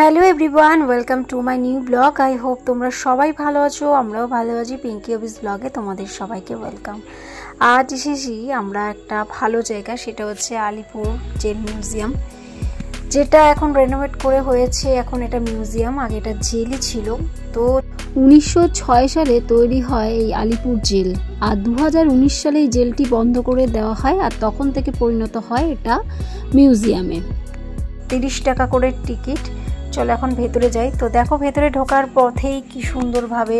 Hello everyone, welcome to my new blog. I hope তোমরা সবাই ভালো আছো, আমরাও ভালো আছি। পিঙ্কি অফিস ব্লগে তোমাদের সবাইকে ওয়েলকাম। আজ এসেছি আমরা একটা ভালো জায়গা, সেটা হচ্ছে আলিপুর জেল মিউজিয়াম, যেটা এখন রেনোভেট করে হয়েছে। এখন এটা মিউজিয়াম, আগে এটা জেলই ছিল। তো 1906 সালে তৈরি হয় এই আলিপুর জেল, আর 2019 সালে এই জেলটি বন্ধ করে দেওয়া হয়, আর তখন থেকে পরিণত হয় এটা মিউজিয়ামে। 30 টাকা করে টিকিট। চলো এখন ভেতরে যাই। তো দেখো, ভেতরে ঢোকার পথেই কি সুন্দরভাবে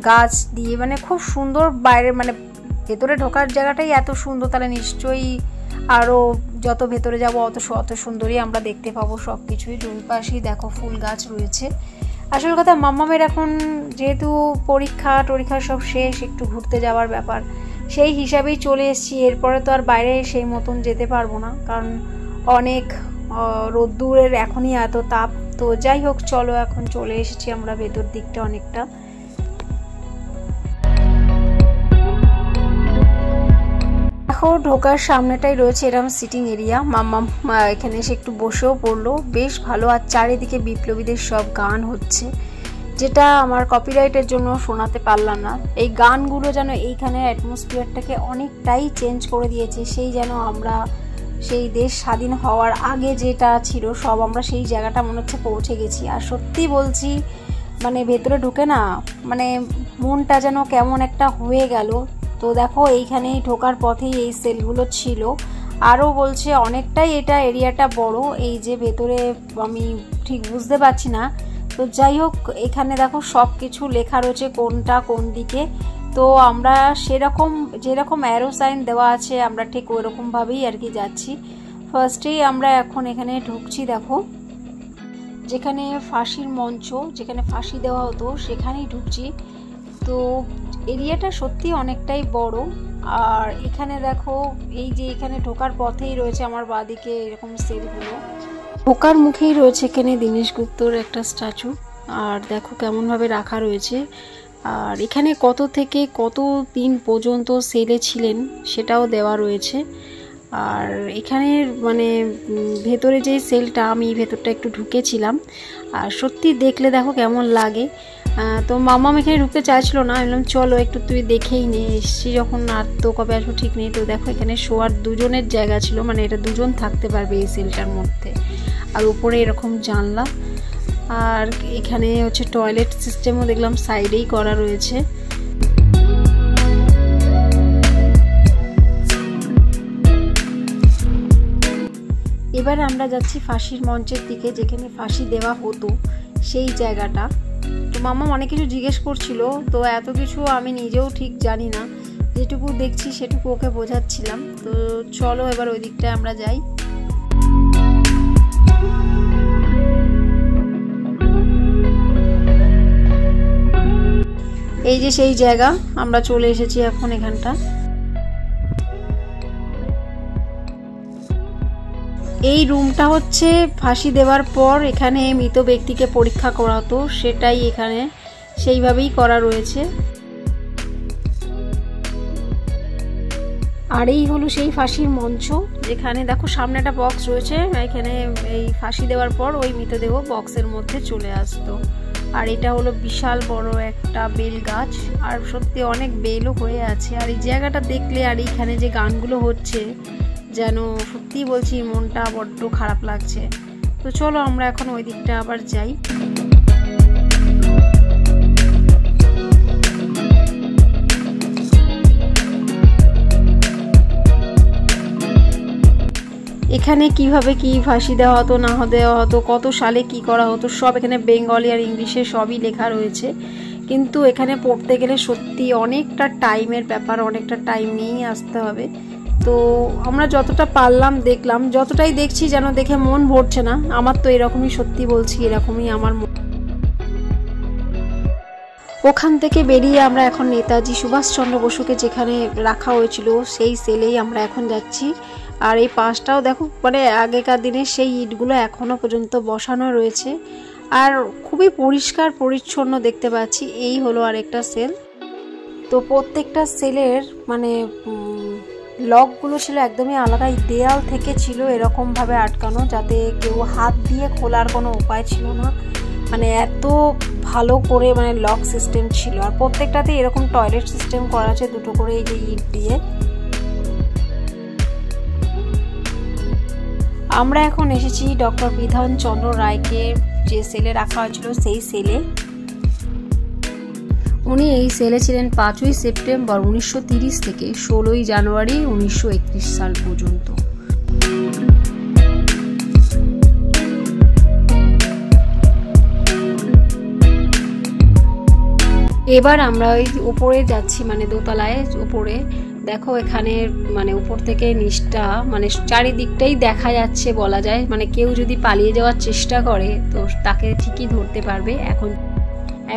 গাছ দিয়ে, মানে খুব সুন্দর। বাইরে মানে ভেতরে ঢোকার জায়গাটাই এত সুন্দর, তাহলে নিশ্চয়ই আরও যত ভেতরে যাবো অত সুন্দরই আমরা দেখতে পাবো সব কিছুই। দুই পাশেই দেখো ফুল গাছ রয়েছে। আসল কথা, মাম্মামের এখন যেহেতু পরীক্ষা সব শেষ, একটু ঘুরতে যাওয়ার ব্যাপার, সেই হিসাবেই চলে এসেছি। এরপরে তো আর বাইরে সেই মতন যেতে পারবো না, কারণ অনেক রোদ্দুরের এখনই এত তাপ। তো যাই হোক, চলো এখন চলে এসেছি আমরা ভেতর দিকটা অনেকটা। দেখো, ঢোকার সামনেটাই রয়েছে এরকম সিটিং এরিয়া। মাম্মাম এখানে এসে একটু বসেও পড়লো, বেশ ভালো। আর চারিদিকে বিপ্লবীদের সব গান হচ্ছে, যেটা আমার কপিরাইটের জন্য শোনাতে পারলাম না। এই গানগুলো যেন এইখানে অ্যাটমসফিয়ারটাকে অনেকটাই চেঞ্জ করে দিয়েছে। সেই যেন আমরা সেই দেশ স্বাধীন হওয়ার আগে যেটা ছিল সব, আমরা সেই জায়গাটা মনে হচ্ছে পৌঁছে গেছি। আর সত্যি বলছি, মানে ভেতরে ঢুকে না, মানে মনটা যেন কেমন একটা হয়ে গেল। তো দেখো, এইখানেই ঢোকার পথেই এই সেলগুলো ছিল। আরও বলছে অনেকটাই এটা এরিয়াটা বড়। এই যে ভেতরে আমি ঠিক বুঝতে পারছি না। তো যাই হোক, এখানে দেখো সব কিছু লেখা রয়েছে, কোনটা কোন দিকে। তো আমরা সেরকম যেরকম অ্যারো সাইন দেওয়া আছে, আমরা ঠিক ওইরকমভাবেই আর কি যাচ্ছি। ফার্স্টেই আমরা এখন এখানে ঢুকছি। দেখো, যেখানে ফাঁসির মঞ্চ, যেখানে ফাঁসি দেওয়া হতো, সেখানেই ঢুকছি। তো এরিয়াটা সত্যি অনেকটাই বড়। আর এখানে দেখো, এই যে এখানে ঢোকার পথেই রয়েছে আমার বাঁদিকে এরকম সেলগুলো। ঢোকার মুখেই রয়েছে এখানে দীনেশ গুপ্তর একটা স্ট্যাচু। আর দেখো কেমনভাবে রাখা রয়েছে। আর এখানে কত থেকে কত দিন পর্যন্ত সেলে ছিলেন সেটাও দেওয়া রয়েছে। আর এখানে মানে ভেতরে যে সেলটা, আমি ভেতরটা একটু ঢুকেছিলাম, আর সত্যি দেখলে দেখো কেমন লাগে। তো মাম্মাম এখানে ঢুকতে চাইছিল না, আমি বললাম চলো একটু তুই দেখেই নে, এসছি যখন, আর তো কবে আসবো ঠিক নেই। তো দেখো, এখানে শোয়ার দুজনের জায়গা ছিল, মানে এটা দুজন থাকতে পারবে এই সেলটার মধ্যে। আর উপরে এরকম জানলা, আর এখানে হচ্ছে টয়লেট সিস্টেমও দেখলাম সাইডেই করা রয়েছে। এবার আমরা যাচ্ছি ফাঁসির মঞ্চের দিকে, যেখানে ফাঁসি দেওয়া হতো সেই জায়গাটা। তো মাম্মা অনেক কিছু জিজ্ঞেস করছিল, তো এত কিছু আমি নিজেও ঠিক জানি না, যেটুকু দেখছি সেটুকু ওকে বোঝাচ্ছিলাম। তো চলো এবার ওই দিকটায় আমরা যাই। এই যে সেই জায়গা, আমরা চলে এসেছি এখন এখানটা। এই রুমটা হচ্ছে ফাঁসি দেওয়ার পর এখানে মৃত ব্যক্তিকে পরীক্ষা করা হতো, সেটাই এখানে সেইভাবেই করা রয়েছে। আর এই হলো সেই ফাঁসির মঞ্চ, যেখানে দেখো সামনে একটা বক্স রয়েছে। এখানে এই ফাঁসি দেওয়ার পর ওই মৃতদেহ বক্সের মধ্যে চলে আসতো। আর এটা হলো বিশাল বড় একটা বেল গাছ, আর সত্যি অনেক বেলও হয়ে আছে। আর এই জায়গাটা দেখলে, আর এইখানে যে গানগুলো হচ্ছে, যেন সত্যি বলছি মনটা বড্ড খারাপ লাগছে। তো চলো আমরা এখন ওই দিকটা আবার যাই। এখানে কিভাবে কি ফাঁসি দেওয়া হতো না দেওয়া হতো, কত সালে কি করা হতো, সব এখানে বেঙ্গলি আর ইংলিশে সবই লেখা রয়েছে। কিন্তু এখানে পড়তে গেলে সত্যি অনেকটা টাইমের ব্যাপার, অনেকটা টাইম নিয়েই আসতে হবে। তো আমরা যতটা পারলাম দেখলাম, যতটাই দেখছি যেন দেখে মন ভরছে না। আমার তো এরকমই, সত্যি বলছি এরকমই আমার মন। ওখান থেকে বেরিয়ে আমরা এখন নেতাজি সুভাষচন্দ্র বসুকে যেখানে রাখা হয়েছিল সেই সেলেই আমরা এখন যাচ্ছি। আর এই পাশটাও দেখো, মানে আগেকার দিনের সেই ইটগুলো এখনো পর্যন্ত বসানো রয়েছে, আর খুবই পরিষ্কার পরিচ্ছন্ন দেখতে পাচ্ছি। এই হলো আরেকটা সেল। তো প্রত্যেকটা সেলের মানে লকগুলো ছিল একদমই আলাদা, দেয়াল থেকে ছিল এরকমভাবে আটকানো যাতে কেউ হাত দিয়ে খোলার কোনো উপায় ছিল না। মানে এত ভালো করে মানে লক সিস্টেম ছিল। আর প্রত্যেকটাতে এরকম টয়লেট সিস্টেম করা আছে, দুটো করে এই যে ইট দিয়ে। আমরা এখন এসেছি ডক্টর বিধান চন্দ্র রায়কে যে সেলে রাখা হয়েছিল সেই সেলে। উনি এই সেলে ছিলেন 5ই সেপ্টেম্বর 1930 থেকে 16ই জানুয়ারি 1931 সাল পর্যন্ত। এবার আমরা ওই উপরে যাচ্ছি, মানে দোতলায় উপরে। দেখো এখানে মানে উপর থেকে নিচটা মানে চারিদিকটাই দেখা যাচ্ছে বলা যায়। মানে কেউ যদি পালিয়ে যাওয়ার চেষ্টা করে তো তাকে ঠিকই ধরতে পারবে।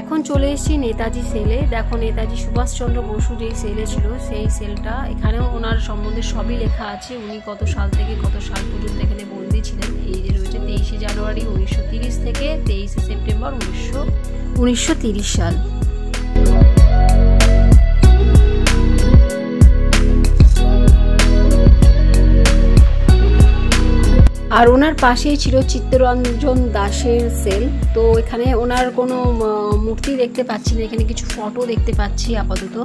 এখন চলে এসেছি নেতাজি সেলে। দেখো নেতাজি সুভাষচন্দ্র বসু যেই সেলে ছিল সেই সেলটা, এখানেও ওনার সম্বন্ধে সবই লেখা আছে। উনি কত সাল থেকে কত সাল পর্যন্ত এখানে বন্দী ছিলেন। এই যে রয়েছে 23শে জানুয়ারি 1930 থেকে 23শে সেপ্টেম্বর 1930 সাল। আর ওনার পাশেই ছিল চিত্তরঞ্জন দাসের সেল। তো এখানে ওনার কোনো মূর্তি দেখতে পাচ্ছি না, এখানে কিছু ফটো দেখতে পাচ্ছি আপাতত।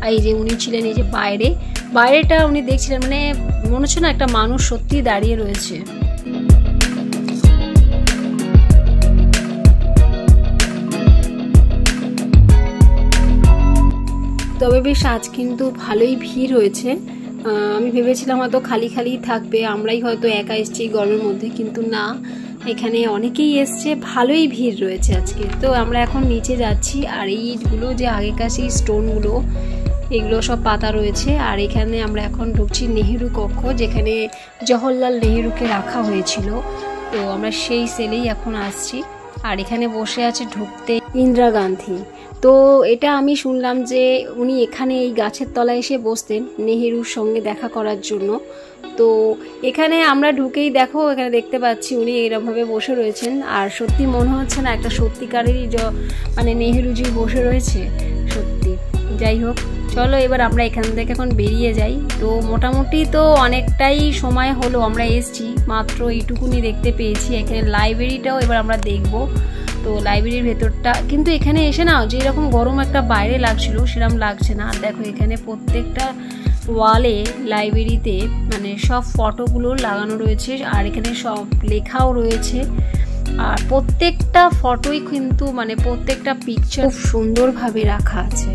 আর এই যে উনি ছিলেন এই যে বাইরেটা উনি দেখছিলেন, মানে মনে হচ্ছে না একটা মানুষ সত্যি দাঁড়িয়ে রয়েছে। তবে বেশ আজ কিন্তু ভালোই ভিড় হয়েছে। আমি ভেবেছিলাম হয়তো খালি খালি থাকবে, আমরাই হয়তো একা এসছি গরমের মধ্যে, কিন্তু না, এখানে অনেকেই এসছে, ভালোই ভিড় রয়েছে আজকে। তো আমরা এখন নিচে যাচ্ছি। আর এই ইটগুলো যে আগেকার সেই স্টোনগুলো, এগুলো সব পাতা রয়েছে। আর এখানে আমরা এখন ঢুকছি নেহেরু কক্ষ, যেখানে জওহরলাল নেহেরুকে রাখা হয়েছিল। তো আমরা সেই সেলেই এখন আসছি। আর এখানে বসে আছে ঢুকতে ইন্দিরা গান্ধী। তো এটা আমি শুনলাম যে উনি এখানে এই গাছের তলায় এসে বসতেন নেহেরুর সঙ্গে দেখা করার জন্য। তো এখানে আমরা ঢুকেই দেখো এখানে দেখতে পাচ্ছি উনি এরকমভাবে বসে রয়েছেন। আর সত্যি মনে হচ্ছে না একটা সত্যিকারেরই মানে নেহেরুজি বসে রয়েছে সত্যি। যাই হোক, চলো এবার আমরা এখান থেকে এখন বেরিয়ে যাই। তো মোটামুটি তো অনেকটাই সময় হলো আমরা এসছি, মাত্র এইটুকুনি দেখতে পেয়েছি। এখানে লাইব্রেরিটাও এবার আমরা দেখবো। তো লাইব্রেরির ভেতরটা কিন্তু এখানে এসে না যেরকম গরম একটা বাইরে লাগছিল সেরকম লাগছে না। দেখো এখানে প্রত্যেকটা ওয়ালে লাইব্রেরিতে মানে সব ফটোগুলো লাগানো রয়েছে। আর এখানে সব লেখাও রয়েছে। আর প্রত্যেকটা ফটোই কিন্তু মানে প্রত্যেকটা পিকচার খুব সুন্দরভাবে রাখা আছে।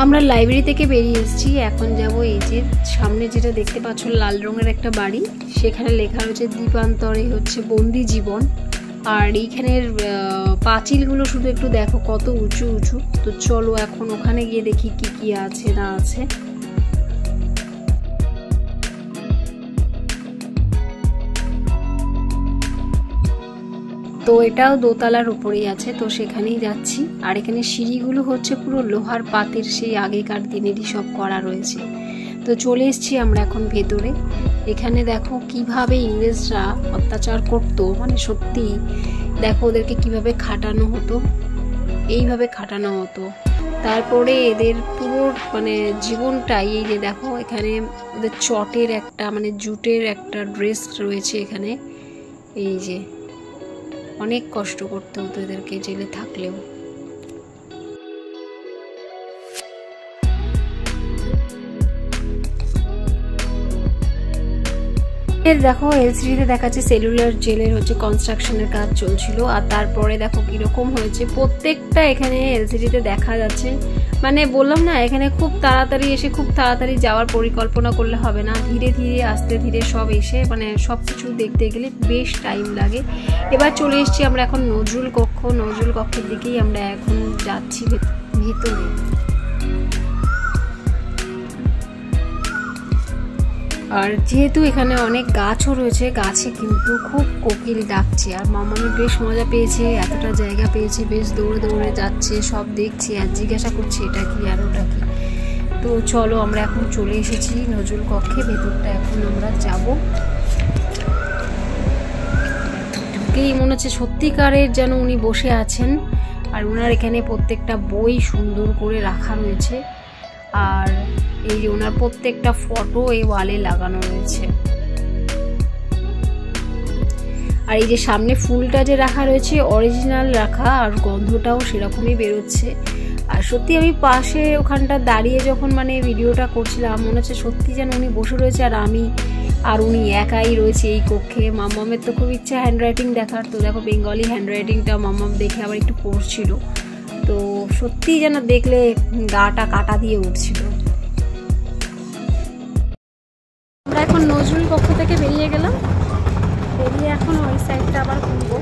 আমরা লাইব্রেরি থেকে বেরিয়ে এসেছি, এখন যাব এই যে সামনে যেটা দেখতে পাচ্ছ লাল রঙের একটা বাড়ি, সেখানে লেখা রয়েছে দ্বীপান্তরে হচ্ছে বন্দি জীবন। আর এইখানের পাঁচিলগুলো শুধু একটু দেখো কত উঁচু উঁচু। তো চলো এখন ওখানে গিয়ে দেখি কি কি আছে না আছে। তো এটাও দোতলার উপরেই আছে, তো সেখানেই যাচ্ছি। আর এখানে সিঁড়িগুলো হচ্ছে পুরো লোহার পাতের, সেই আগেকার দিনেরই সব করা রয়েছে। তো চলে এসছি আমরা এখন ভেতরে। এখানে দেখো কিভাবে ইংরেজরা অত্যাচার করতো, মানে সত্যি দেখো ওদেরকে কিভাবে খাটানো হতো, এইভাবে খাটানো হতো। তারপরে এদের পুরো মানে জীবনটাই এই যে দেখো এখানে ওদের চটের একটা মানে জুটের একটা ড্রেস রয়েছে এখানে। এই যে অনেক কষ্ট করতে হতো এদেরকে জেলে থাকলেও। দেখো এলসিডিতে দেখাচ্ছে সেলুলার জেলের হচ্ছে কনস্ট্রাকশনের কাজ চলছিল, আর তারপরে দেখো কিরকম হয়েছে প্রত্যেকটা এখানে এলসিডিতে দেখা যাচ্ছে। মানে বললাম না, এখানে খুব তাড়াতাড়ি এসে খুব তাড়াতাড়ি যাওয়ার পরিকল্পনা করলে হবে না, ধীরে ধীরে আস্তে ধীরে সব এসে মানে সব কিছু দেখতে গেলে বেশ টাইম লাগে। এবার চলে এসেছি আমরা এখন নজরুল কক্ষ। নজরুল কক্ষের দিকেই আমরা এখন যাচ্ছি ভেতরে। আর যেহেতু এখানে অনেক গাছও রয়েছে, গাছে কিন্তু খুব কোকিল ডাকছে, আর মামামি বেশ মজা পেয়েছে, এতটা জায়গা পেয়েছে, বেশ দৌড়ে দৌড়ে যাচ্ছে, সব দেখছে আর জিজ্ঞাসা করছে এটা কি আর ওটা কি। তো চলো আমরা এখন চলে এসেছি নজরুল কক্ষে, ভেতরটা এখন আমরা যাব। ঢুকেই মনে হচ্ছে সত্যিকারের যেন উনি বসে আছেন, আর ওনার এখানে প্রত্যেকটা বই সুন্দর করে রাখা রয়েছে, আর এই যে ওনার প্রত্যেকটা ফটো এই ওয়ালে লাগানো রয়েছে। আর এই যে সামনে ফুলটা যে রাখা রয়েছে অরিজিনাল রাখা, আর গন্ধটাও সেরকমই বেরোচ্ছে। আর সত্যি আমি পাশে ওখানটা দাঁড়িয়ে যখন মানে ভিডিওটা করছিলাম মনে হচ্ছে সত্যি যেন উনি বসে রয়েছে আর আমি আর উনি একাই রয়েছে এই কক্ষে। মাম্মামের তো খুব ইচ্ছা হ্যান্ডরাইটিং দেখার, তো দেখো বেঙ্গলি হ্যান্ডরাইটিংটা মাম্মাম দেখে আবার একটু পড়ছিল, তো সত্যি যেন দেখলে গাটা কাটা দিয়ে উঠছিল। আমরা এখন নজরুল কক্ষ থেকে বেরিয়ে গেলাম, বেরিয়ে এখন ওই সাইডটা আবার ঘুরবো।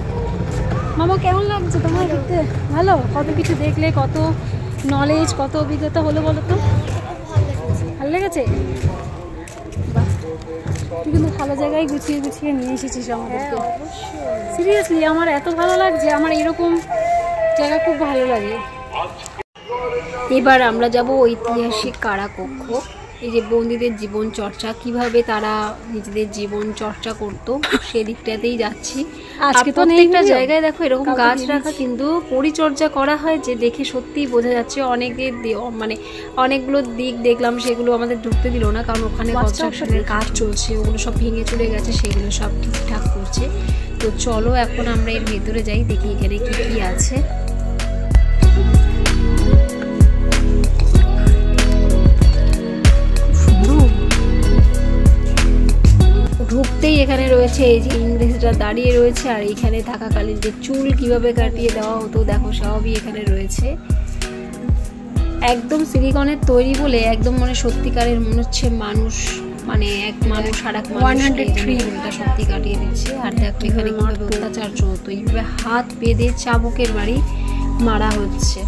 মামা কেমন লাগছে তোমার দেখতে? ভালো, কত কিছু দেখলে, কত নলেজ, কত অভিজ্ঞতা হলো বলো তো? ভালো লেগেছে? বাহ, তুই কিন্তু ভালো জায়গায় গুছিয়ে গুছিয়ে নিয়ে এসেছিস আমাদেরকে। সিরিয়াসলি আমার এত ভালো লাগছে, আমার এরকম জায়গা খুব ভালো লাগে। এবার আমরা যাব ঐতিহাসিক কারাকক্ষ। এই যে বন্দীদের জীবন চর্চা, কিভাবে তারা নিজেদের জীবন চর্চা করতো সেদিকটাতেই যাচ্ছি। আজকে তো প্রত্যেকটা জায়গায় দেখো এরকম গাছ রাখা, কিন্তু পরিচর্যা করা হয় যে দেখে সত্যিই বোঝা যাচ্ছে। অনেকের মানে অনেকগুলো দিক দেখলাম, সেগুলো আমাদের ঢুকতে দিল না, কারণ ওখানে কনস্ট্রাকশনের কাজ চলছে, ওগুলো সব ভেঙে চলে গেছে, সেগুলো সব ঠিকঠাক করছে। তো চলো এখন আমরা এর ভেতরে যাই, দেখি এখানে কি কি আছে। ঢুকতেই এখানে রয়েছে এই যে ইংরেজরা দাঁড়িয়ে রয়েছে, আর এইখানে থাকাকালীন যে চুল কিভাবে কাটিয়ে দেওয়া হতো দেখো সবই এখানে রয়েছে। একদম সিলিকনের তৈরি বলে একদম মানে সত্যিকারের মনে হচ্ছে মানুষ, মানে এক মানুষ আর এক চুলটা সত্যি কাটিয়ে দিচ্ছে। আর দেখো এখানে কিভাবে অত্যাচার চলতো, এইভাবে হাত বেঁধে চাবুকের বাড়ি মারা হচ্ছে।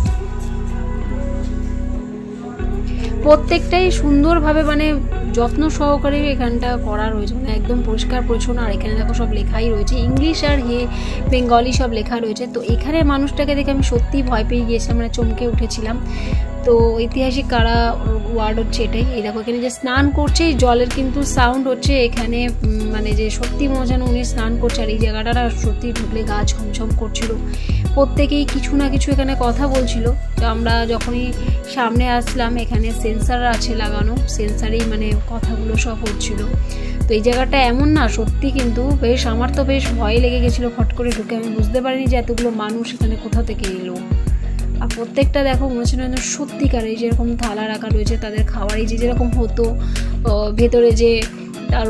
প্রত্যেকটাই সুন্দরভাবে মানে যত্ন সহকারে এখানটা করা রয়েছে, মানে একদম পরিষ্কার পরিচ্ছন্ন। আর এখানে দেখো সব লেখাই রয়েছে, ইংলিশ আর বেঙ্গলি সব লেখা রয়েছে। তো এখানে মানুষটাকে দেখে আমি সত্যিই ভয় পেয়ে গিয়েছিলাম, মানে চমকে উঠেছিলাম। তো ঐতিহাসিক কারা ওয়ার্ড হচ্ছে এটাই। এই দেখো এখানে যে স্নান করছে, জলের কিন্তু সাউন্ড হচ্ছে এখানে, মানে যে সত্যি মনে যেন উনি স্নান করছে। আর এই জায়গাটা সত্যি ঢুকলে গা ছমছম করছিল, প্রত্যেকেই কিছু না কিছু এখানে কথা বলছিল। তো আমরা যখনই সামনে আসলাম এখানে সেন্সার আছে লাগানো, সেন্সারেই মানে কথাগুলো সব হচ্ছিল। তো এই জায়গাটা এমন না সত্যি কিন্তু বেশ, আমার তো বেশ ভয় লেগে গেছিলো ফট করে ঢুকে, আমি বুঝতে পারিনি যে এতগুলো মানুষ এখানে কোথা থেকে এলো। আর প্রত্যেকটা দেখো মনে হচ্ছে না সত্যিকার, এই যেরকম থালা রাখা রয়েছে তাদের খাওয়ার, এই যে যেরকম হতো ভেতরে যে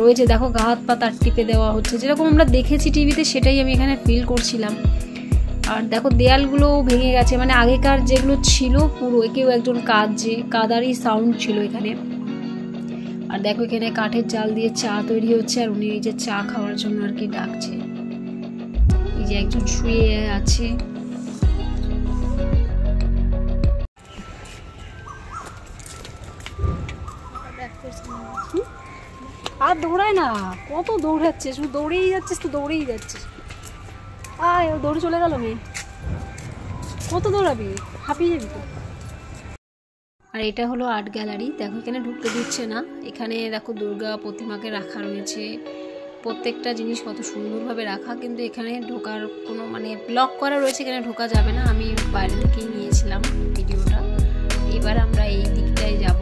রয়েছে দেখো গা হাত পা তার টিপে দেওয়া হচ্ছে, যেরকম আমরা দেখেছি টিভিতে সেটাই আমি এখানে ফিল করছিলাম। আর দেখো দেয়ালগুলো ভেঙে গেছে, মানে আগেকার যেগুলো ছিল পুরো কেউ একজন কাদারই সাউন্ড ছিল এখানে। আর দেখো এখানে কাঠের জাল দিয়ে চা তৈরি হচ্ছে, আর উনি এই যে চা খাওয়ার জন্য আর কি ডাকছে। এই যে একজন শুয়ে আছে, আর দৌড়ায় না, কত দৌড়াচ্ছে, শুধু দৌড়েই যাচ্ছিস, তো দৌড়েই যাচ্ছিস। আয় দৌড়ে চলে গেল মেয়ে, কত দৌড়াবি, হাঁপিয়ে যাবি তো। আর এটা হলো আর্ট গ্যালারি, দেখো এখানে ঢুকতে দিচ্ছে না। এখানে দেখো দুর্গা প্রতিমাকে রাখা রয়েছে, প্রত্যেকটা জিনিস কত সুন্দরভাবে রাখা, কিন্তু এখানে ঢোকার কোনো মানে ব্লক করা রয়েছে, এখানে ঢোকা যাবে না। আমি বাইরে থেকেই নিয়েছিলাম ভিডিওটা। এবার আমরা এই দিকটায় যাব।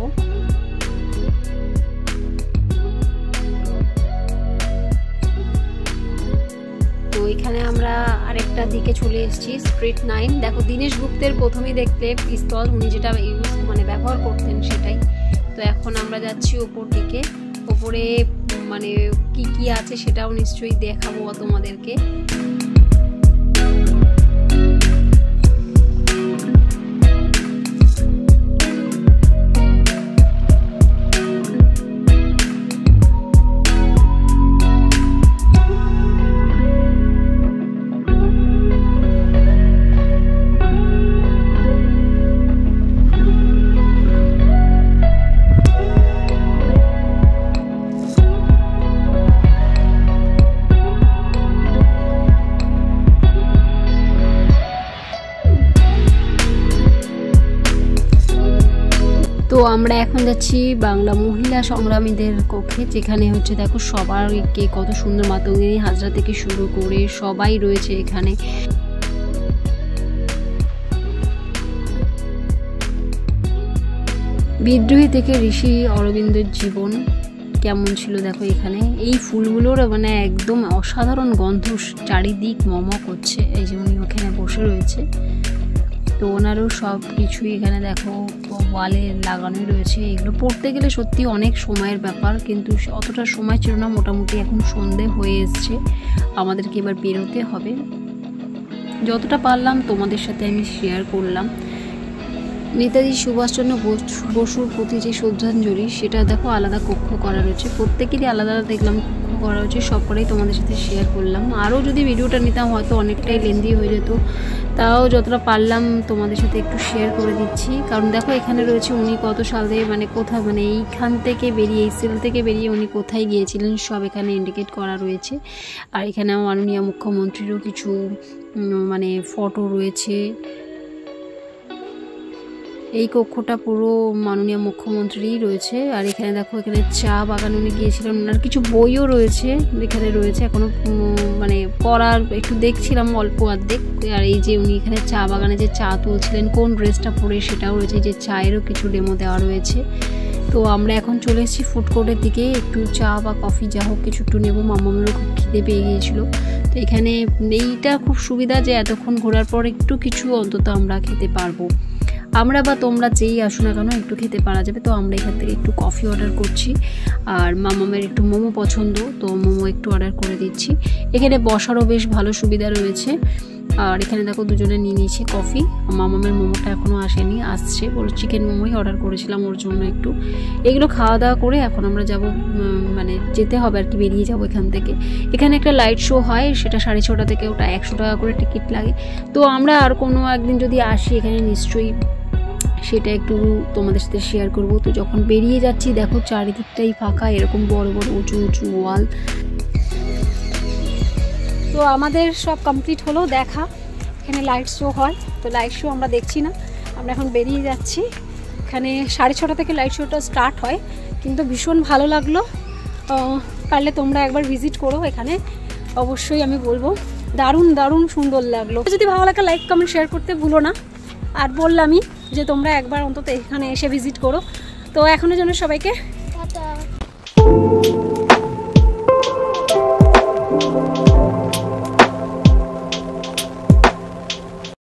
তো এখানে আমরা আরেকটা দিকে চলে এসেছি, স্ট্রিট 9। দেখো দীনেশ গুপ্তের প্রথমেই দেখতে পিস্তল, উনি যেটা ব্যবহার করতেন সেটাই। তো এখন আমরা যাচ্ছি ওপর দিকে। ওপরে মানে কি কি আছে সেটাও নিশ্চয়ই দেখাবো তোমাদেরকে। তো আমরা এখন যাচ্ছি বাংলা মহিলা সংগ্রামীদের কক্ষে, যেখানে হচ্ছে দেখো সবাইকে কত সুন্দর মাতঙ্গিনী হাজরা থেকে শুরু করে সবাই রয়েছে এখানে। বিদ্রোহী থেকে ঋষি অরবিন্দের জীবন কেমন ছিল দেখো এখানে। এই ফুলগুলোর মানে একদম অসাধারণ গন্ধ চারিদিক মমক হচ্ছে। এই যে উনি ওখানে বসে রয়েছে, তো ওনারও সব কিছুই এখানে দেখো ওয়ালে লাগানোই রয়েছে। এগুলো পড়তে গেলে সত্যি অনেক সময়ের ব্যাপার, কিন্তু অতটা সময় ছিল না। মোটামুটি এখন সন্ধে হয়ে এসছে, আমাদেরকে এবার বেরোতে হবে। যতটা পারলাম তোমাদের সাথে আমি শেয়ার করলাম। নেতাজি সুভাষচন্দ্র বসুর প্রতি যে শ্রদ্ধাঞ্জলি সেটা দেখো আলাদা কক্ষ করা রয়েছে, প্রত্যেকেরই আলাদা দেখলাম কক্ষ করা হয়েছে, সবকটাই তোমাদের সাথে শেয়ার করলাম। আরও যদি ভিডিওটা নিতাম হয়তো অনেকটাই লেন্দি হয়ে যেত, তাও যতটা পারলাম তোমাদের সাথে একটু শেয়ার করে দিচ্ছি। কারণ দেখো এখানে রয়েছে উনি কত সালে মানে কোথায় মানে এইখান থেকে বেরিয়ে এই সেল থেকে বেরিয়ে উনি কোথায় গিয়েছিলেন সব এখানে ইন্ডিকেট করা রয়েছে। আর এখানে মাননীয় মুখ্যমন্ত্রীরও কিছু মানে ফটো রয়েছে। এই কক্ষটা পুরো মাননীয় মুখ্যমন্ত্রীই রয়েছে। আর এখানে দেখো এখানে চা বাগানে উনি গিয়েছিলেন, ওনার কিছু বইও রয়েছে এখানে রয়েছে, এখনো মানে পড়ার একটু দেখছিলাম অল্প অর্ধেক। আর এই যে উনি এখানে চা বাগানে যে চা তুলছিলেন কোন ড্রেসটা পরে সেটাও রয়েছে, যে চায়েরও কিছু ডেমো দেওয়া রয়েছে। তো আমরা এখন চলে এসেছি ফুড কোর্টের দিকে, একটু চা বা কফি যা হোক কিছু একটু নেবো। মামামেরও খুব খিদে পেয়ে গিয়েছিলো। তো এখানে এইটা খুব সুবিধা যে এতক্ষণ ঘোরার পর একটু কিছু অন্তত আমরা খেতে পারবো। আমরা বা তোমরা যেই আসো না কেন একটু খেতে পারা যাবে। তো আমরা এখান থেকে একটু কফি অর্ডার করছি, আর মামামের একটু মোমো পছন্দ, তো মোমো একটু অর্ডার করে দিচ্ছি। এখানে বসারও বেশ ভালো সুবিধা রয়েছে। আর এখানে দেখো দুজনে নিয়ে নিয়েছি কফি। মামামের মোমোটা এখনও আসেনি, আসছে। ওর চিকেন মোমোই অর্ডার করেছিলাম ওর জন্য একটু। এগুলো খাওয়া দাওয়া করে এখন আমরা যাব, মানে যেতে হবে আর কি, বেরিয়ে যাবো এখান থেকে। এখানে একটা লাইট শো হয়, সেটা 6:30 থেকে, ওটা 100 টাকা করে টিকিট লাগে। তো আমরা আর কোনো একদিন যদি আসি এখানে নিশ্চয়ই সেটা একটু তোমাদের সাথে শেয়ার করব। তো যখন বেরিয়ে যাচ্ছি দেখো চারিদিকটাই ফাঁকা, এরকম বড় বড় উঁচু উঁচু ওয়াল। তো আমাদের সব কমপ্লিট হলো দেখা। এখানে লাইট শো হয়, তো লাইট শো আমরা দেখছি না, আমরা এখন বেরিয়ে যাচ্ছি। এখানে 6:30 থেকে লাইট শোটা স্টার্ট হয়, কিন্তু ভীষণ ভালো লাগলো। পারলে তোমরা একবার ভিজিট করো এখানে, অবশ্যই আমি বলবো দারুণ দারুণ সুন্দর লাগলো। যদি ভালো লাগে লাইক কমেন্ট শেয়ার করতে ভুলো না। আর বললামই যে তোমরা একবার অন্তত এখানে এসে ভিজিট করো। তো এখনের জন্য সবাইকে টাটা।